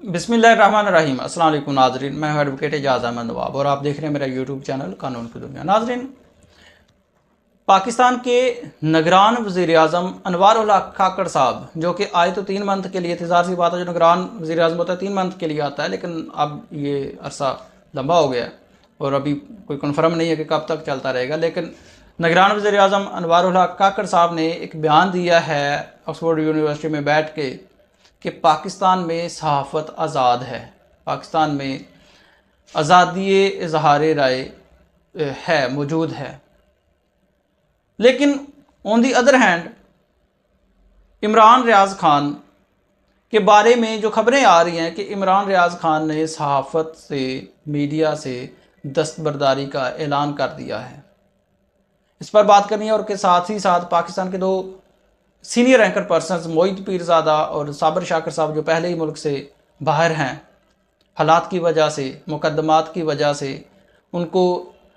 बिस्मिल्लाहिर्रहमानिर्रहीम। अस्सलाम वालेकुम नाजरीन, मैं हूं एडवोकेट एजाज अहमद नवाब और आप देख रहे हैं मेरा यूट्यूब चैनल कानून की दुनिया। नाजरीन, पाकिस्तान के निगरान वज़ीर आज़म अनवारुल हक काकड़ साहब, जो कि आए तो 3 मंथ के लिए, इंतज़ार सी बात है, जो निगरान वज़ीर आज़म होता है 3 मंथ के लिए आता है, लेकिन अब ये अरसा लंबा हो गया और अभी कोई कन्फर्म नहीं है कि कब तक चलता रहेगा। लेकिन निगरान वज़ीर आज़म अनवारुल हक काकड़ साहब ने एक बयान दिया है ऑक्सफोर्ड यूनिवर्सिटी में बैठ के कि पाकिस्तान में सहाफ़त आज़ाद है, पाकिस्तान में आज़ादी इज़हार राय है, मौजूद है। लेकिन on the other hand Imran Riyaz Khan के बारे में जो खबरें आ रही हैं कि इमरान रियाज़ खान ने सहाफ़त से, मीडिया से दस्तबरदारी का ऐलान कर दिया है, इस पर बात करनी है। और के साथ ही साथ पाकिस्तान के 2 सीनियर एंकर पर्सनस मोहित पीरज़ादा और साबर शाकर साहब, जो पहले ही मुल्क से बाहर हैं, हालात की वजह से, मुकदमात की वजह से उनको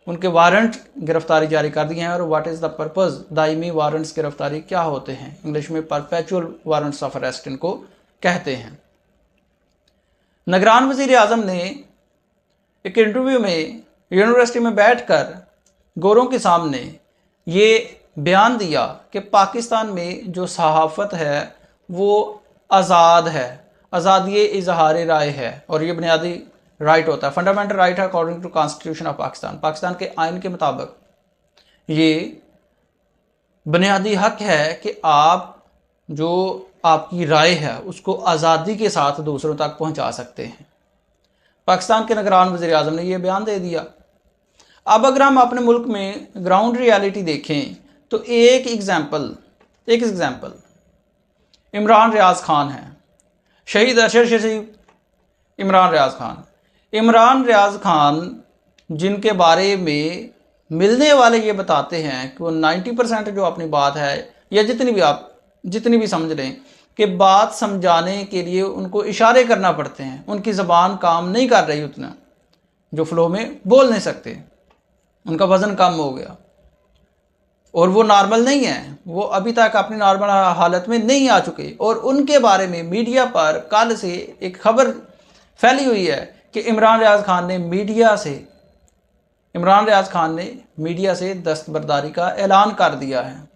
उनके वारंट गिरफ्तारी जारी कर दिए हैं। और what is the purpose, Daimi warrants गिरफ्तारी क्या होते हैं, इंग्लिश में परपेचुअल वारंट्स ऑफ अरेस्ट इनको कहते हैं। निगरान वज़ीर आज़म ने एक इंटरव्यू में यूनिवर्सिटी में बैठकर गोरों के सामने ये बयान दिया कि पाकिस्तान में जो सहाफ़त है वो आज़ाद है, आज़ादी इज़हार राय है और ये बुनियादी राइट होता है, फंडामेंटल राइट है according to constitution of Pakistan. Pakistan के आइन के मुताबिक ये बुनियादी हक है कि आप जो आपकी राय है उसको आज़ादी के साथ दूसरों तक पहुंचा सकते हैं। पाकिस्तान के निगरान वज़ीर आज़म ने यह बयान दे दिया। अब अगर हम अपने मुल्क में ग्राउंड रियलिटी देखें तो एक एग्जाम्पल इमरान रियाज़ खान है, शहीद अरशद शरीफ इमरान रियाज़ खान जिनके बारे में मिलने वाले ये बताते हैं कि वो 90% जो अपनी बात है, या जितनी भी समझ लें कि बात समझाने के लिए उनको इशारे करना पड़ते हैं, उनकी ज़बान काम नहीं कर रही, उतना जो फ्लो में बोल नहीं सकते, उनका वज़न कम हो गया और वो नॉर्मल नहीं है, वो अभी तक अपनी नॉर्मल हालत में नहीं आ चुके। और उनके बारे में मीडिया पर कल से एक खबर फैली हुई है कि इमरान रियाज़ खान ने मीडिया से दस्तबरदारी का ऐलान कर दिया है।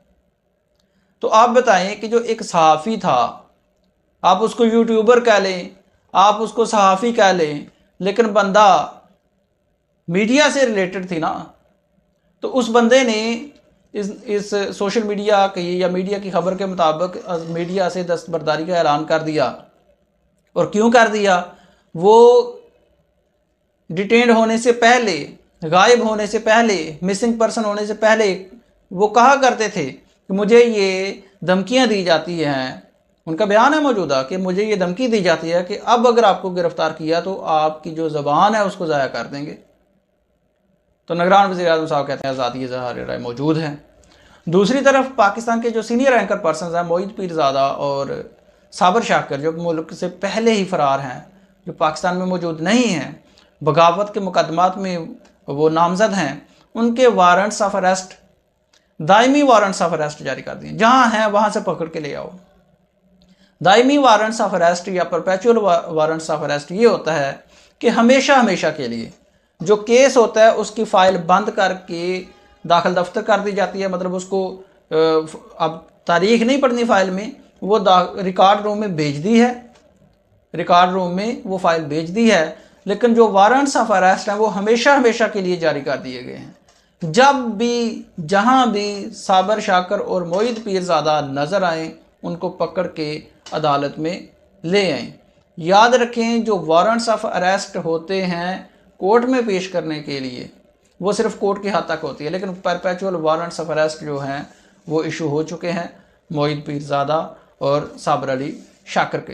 तो आप बताएं कि जो एक सहाफ़ी था, आप उसको यूट्यूबर कह लें, आप उसको सहाफ़ी कह लें, लेकिन बंदा मीडिया से रिलेटेड थी ना, तो उस बंदे ने इस सोशल मीडिया की या मीडिया की खबर के मुताबिक मीडिया से दस्तबरदारी का ऐलान कर दिया। और क्यों कर दिया? वो डिटेन्ड होने से पहले, गायब होने से पहले, मिसिंग पर्सन होने से पहले वो कहा करते थे कि मुझे ये धमकियां दी जाती हैं। उनका बयान है मौजूदा कि मुझे ये धमकी दी जाती है कि अब अगर आपको गिरफ्तार किया तो आपकी जो ज़बान है उसको ज़ाया कर देंगे। तो निगरान वज़ीर आज़म साहब कहते हैं आज़ादी इज़हार राय मौजूद है। दूसरी तरफ पाकिस्तान के जो सीनियर एंकर पर्सन हैं मोहित पीरज़ादा और साबर शाकर, जो मुल्क से पहले ही फ़रार हैं, जो पाकिस्तान में मौजूद नहीं हैं, बगावत के मुकदमात में वो नामज़द हैं, उनके warrants of arrest, Daimi warrants of arrest जारी कर दिए। जहाँ हैं वहाँ से पकड़ के ले आओ। दायमी वारंट्स ऑफ अरेस्ट या परपेचुअल वारंट्स ऑफ अरेस्ट ये होता है कि हमेशा के लिए जो केस होता है उसकी फ़ाइल बंद करके दाखिल दफ्तर कर दी जाती है। मतलब उसको अब तारीख नहीं पड़नी फ़ाइल में, वो रिकॉर्ड रूम में भेज दी है, रिकॉर्ड रूम में वो फ़ाइल भेज दी है। लेकिन जो वारंट्स ऑफ अरेस्ट हैं वो हमेशा के लिए जारी कर दिए गए हैं। जब भी, जहाँ भी साबर शाकर और मोहित पीरज़ादा नज़र आएँ, उनको पकड़ के अदालत में ले आएँ। याद रखें, जो वारंट्स ऑफ अरेस्ट होते हैं कोर्ट में पेश करने के लिए, वो सिर्फ कोर्ट की हद तक होती है, लेकिन परपेचुअल वारंट्स ऑफ अरेस्ट जो हैं वो इशू हो चुके हैं मोहित पीरज़ादा और साबर अली शाकर के।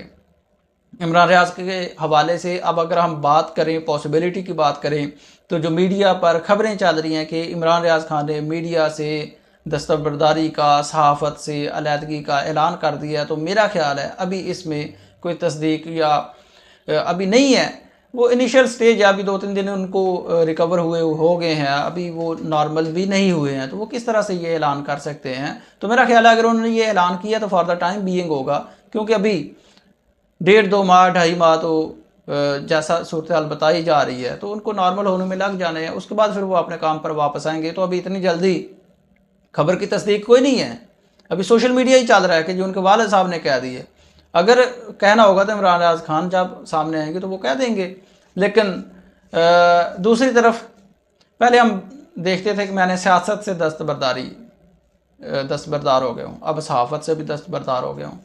इमरान रियाज़ के हवाले से अब अगर हम बात करें, पॉसिबिलिटी की बात करें, तो जो मीडिया पर खबरें चल रही हैं कि इमरान रियाज़ खान ने मीडिया से दस्तबरदारी का, सहाफ़त से अलहदगी का ऐलान कर दिया है, तो मेरा ख्याल है अभी इसमें कोई तस्दीक या अभी नहीं है। वो इनिशियल स्टेज है, अभी 2-3 दिन उनको रिकवर हुए हो गए हैं, अभी वो नॉर्मल भी नहीं हुए हैं, तो वो किस तरह से ये ऐलान कर सकते हैं? तो मेरा ख्याल है अगर उन्होंने ये ऐलान किया तो फॉर द टाइम बीइंग होगा, क्योंकि अभी 1.5-2 माह 2.5 माह तो जैसा सूरत हाल बताई जा रही है तो उनको नॉर्मल होने में लग जाने हैं, उसके बाद फिर वो अपने काम पर वापस आएंगे। तो अभी इतनी जल्दी खबर की तस्दीक कोई नहीं है, अभी सोशल मीडिया ही चल रहा है कि जो उनके वालिद साहब ने कह दिए। अगर कहना होगा तो इमरान राज खान जब सामने आएंगे तो वो कह देंगे। लेकिन दूसरी तरफ पहले हम देखते थे कि मैंने सियासत से दस्तबरदार हो गया हूँ, अब सहाफ़त से भी दस्तबरदार हो गया हूँ।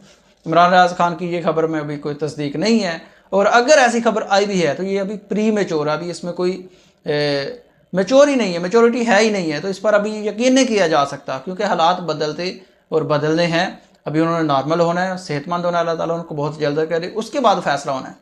इमरान राज खान की ये खबर में अभी कोई तस्दीक नहीं है, और अगर ऐसी खबर आई भी है तो ये अभी प्री मेच्योर है, अभी इसमें कोई मेच्योर ही नहीं है, मेच्योरिटी है ही नहीं है। तो इस पर अभी यकीन नहीं किया जा सकता, क्योंकि हालात बदलते और बदलने हैं। अभी उन्होंने नॉर्मल होना है, सेहतमंद होना है, अल्लाह ताला उनको बहुत जल्द करे, उसके बाद फैसला होना है।